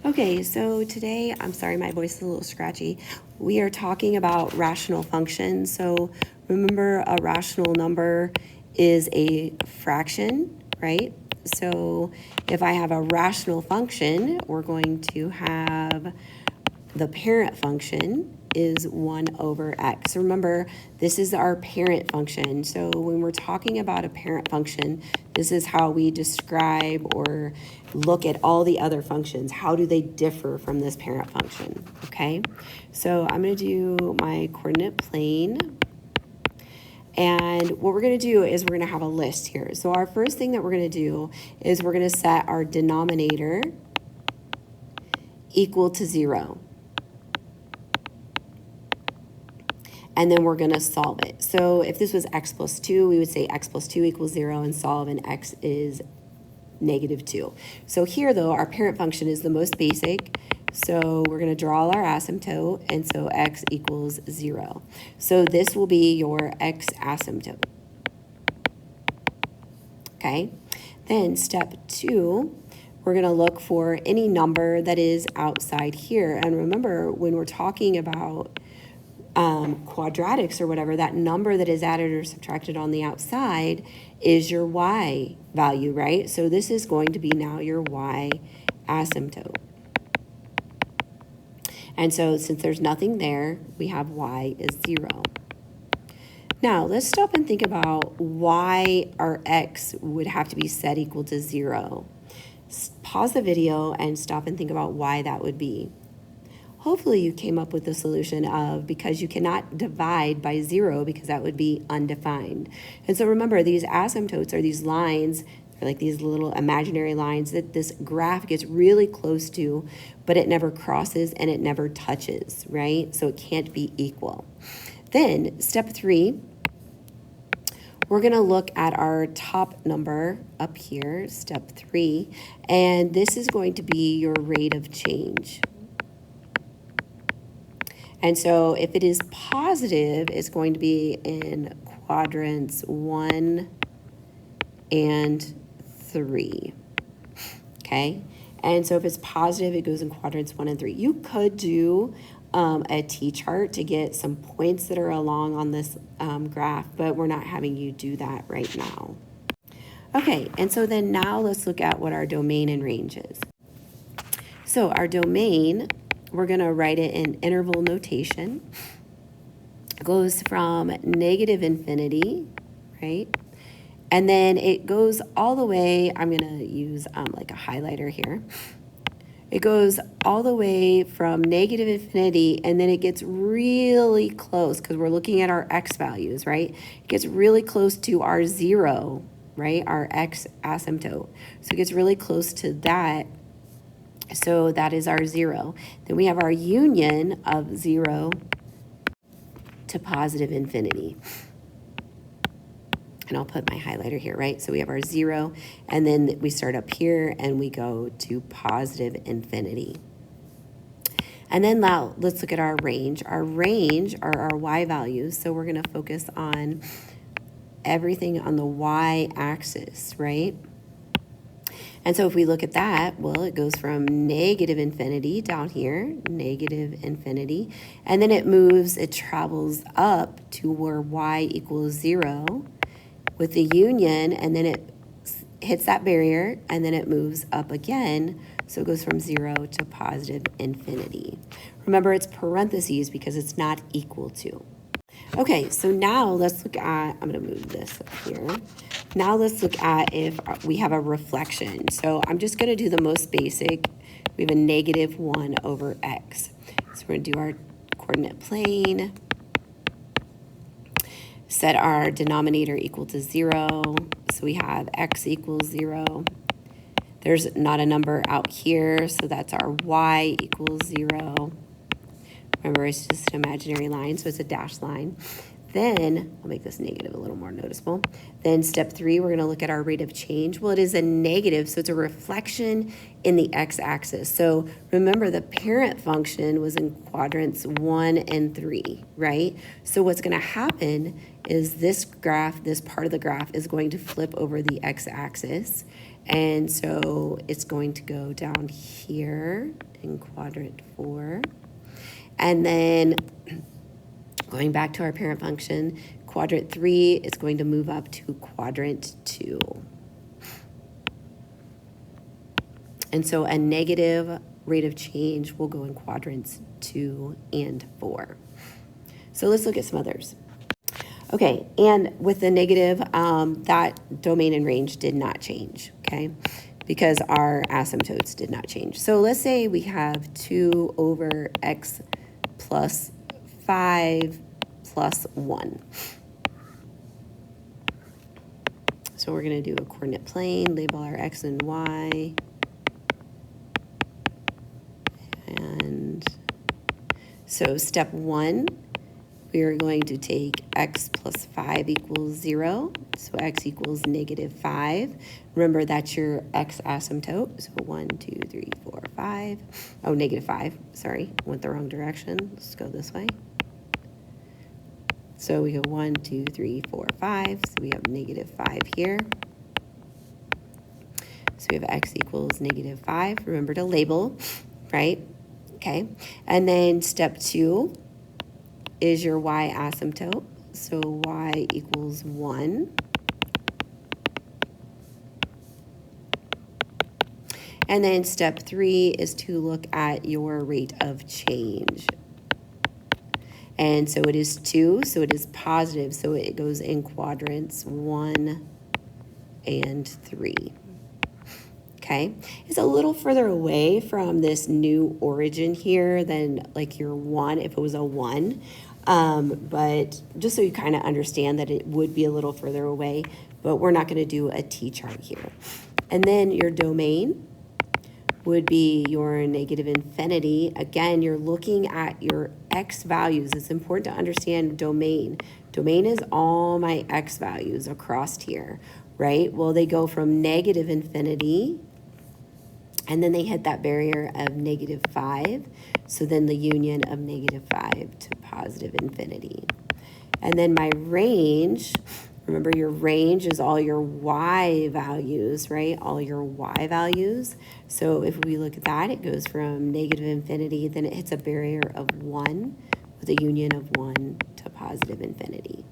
Okay, so today, I'm sorry, my voice is a little scratchy. We are talking about rational functions. So remember, a rational number is a fraction, right? So if I have a rational function, we're going to have the parent function is 1 over x. So remember, this is our parent function. So when we're talking about a parent function, this is how we describe or look at all the other functions. How do they differ from this parent function, okay? So I'm going to do my coordinate plane. And what we're going to do is we're going to have a list here. So our first thing that we're going to do is we're going to set our denominator equal to 0. And then we're going to solve it. So if this was x plus 2, we would say x plus 2 equals 0 and solve, and x is negative 2. So here, though, our parent function is the most basic. So we're going to draw our asymptote, and so x equals 0. So this will be your x asymptote. Okay? Then step 2, we're going to look for any number that is outside here. And remember, when we're talking about quadratics or whatever, that number that is added or subtracted on the outside is your y value, right? So this is going to be now your y asymptote. And so since there's nothing there, we have y is 0. Now let's stop and think about why our x would have to be set equal to 0. Pause the video and stop and think about why that would be. Hopefully you came up with the solution of because you cannot divide by 0 because that would be undefined. And so remember, these asymptotes are these lines, they're like these little imaginary lines that this graph gets really close to, but it never crosses and it never touches, right? So it can't be equal. Then step 3, we're going to look at our top number up here, step 3, and this is going to be your rate of change. And so if it is positive, it's going to be in quadrants 1 and 3, okay? And so if it's positive, it goes in quadrants 1 and 3. You could do a t-chart to get some points that are along on this graph, but we're not having you do that right now. Okay, and so then now let's look at what our domain and range is. So our domain, we're going to write it in interval notation. It goes from negative infinity, right? And then it goes all the way, I'm going to use like a highlighter here. It goes all the way from negative infinity, and then it gets really close because we're looking at our x values, right? It gets really close to our 0, right? Our x asymptote. So it gets really close to that. So that is our 0. Then we have our union of 0 to positive infinity. And I'll put my highlighter here, right? So we have our 0, and then we start up here and we go to positive infinity. And then now let's look at our range. Our range are our y values. So we're going to focus on everything on the y-axis, right? And so if we look at that, well, it goes from negative infinity down here, negative infinity, and then it travels up to where y equals 0 with the union, and then it hits that barrier, and then it moves up again, so it goes from 0 to positive infinity. Remember, it's parentheses because it's not equal to. Okay, so now let's look at, I'm going to move this up here. Now let's look at if we have a reflection. So I'm just going to do the most basic. We have a negative 1 over x. So we're going to do our coordinate plane. Set our denominator equal to 0. So we have x equals 0. There's not a number out here, so that's our y equals 0. Remember, it's just an imaginary line, so it's a dashed line. Then, I'll make this negative a little more noticeable. Then step 3, we're going to look at our rate of change. Well, it is a negative, so it's a reflection in the x-axis. So remember, the parent function was in quadrants 1 and 3, right? So what's going to happen is this graph, this part of the graph is going to flip over the x-axis, And so it's going to go down here in quadrant 4. And then going back to our parent function, quadrant 3 is going to move up to quadrant 2. And so a negative rate of change will go in quadrants 2 and 4. So let's look at some others. Okay, and with the negative, that domain and range did not change, okay, because our asymptotes did not change. So let's say we have 2 over x plus 5 plus 1. So we're going to do a coordinate plane, label our x and y. And so step 1, we are going to take x plus 5 equals 0. So x equals negative 5. Remember, that's your x asymptote. So 1, 2, 3, 4, 5. Oh, negative 5. Sorry, went the wrong direction. Let's go this way. So we go 1, 2, 3, 4, 5. So we have negative 5 here. So we have x equals negative 5. Remember to label, right? Okay. And then step 2 is your y asymptote. So y equals 1. And then step 3 is to look at your rate of change. And so it is 2, so it is positive. So it goes in quadrants 1 and 3. Okay, it's a little further away from this new origin here than like your 1 if it was a 1. But just so you kind of understand that it would be a little further away, but we're not going to do a t-chart here. And then your domain would be your negative infinity. Again, you're looking at your x values. It's important to understand domain. Domain is all my x values across here, right? Well, they go from negative infinity, and then they hit that barrier of negative 5. So then the union of negative 5 to positive infinity. And then my range, remember your range is all your y values, right? All your y values. So if we look at that, it goes from negative infinity, then it hits a barrier of 1 with a union of 1 to positive infinity.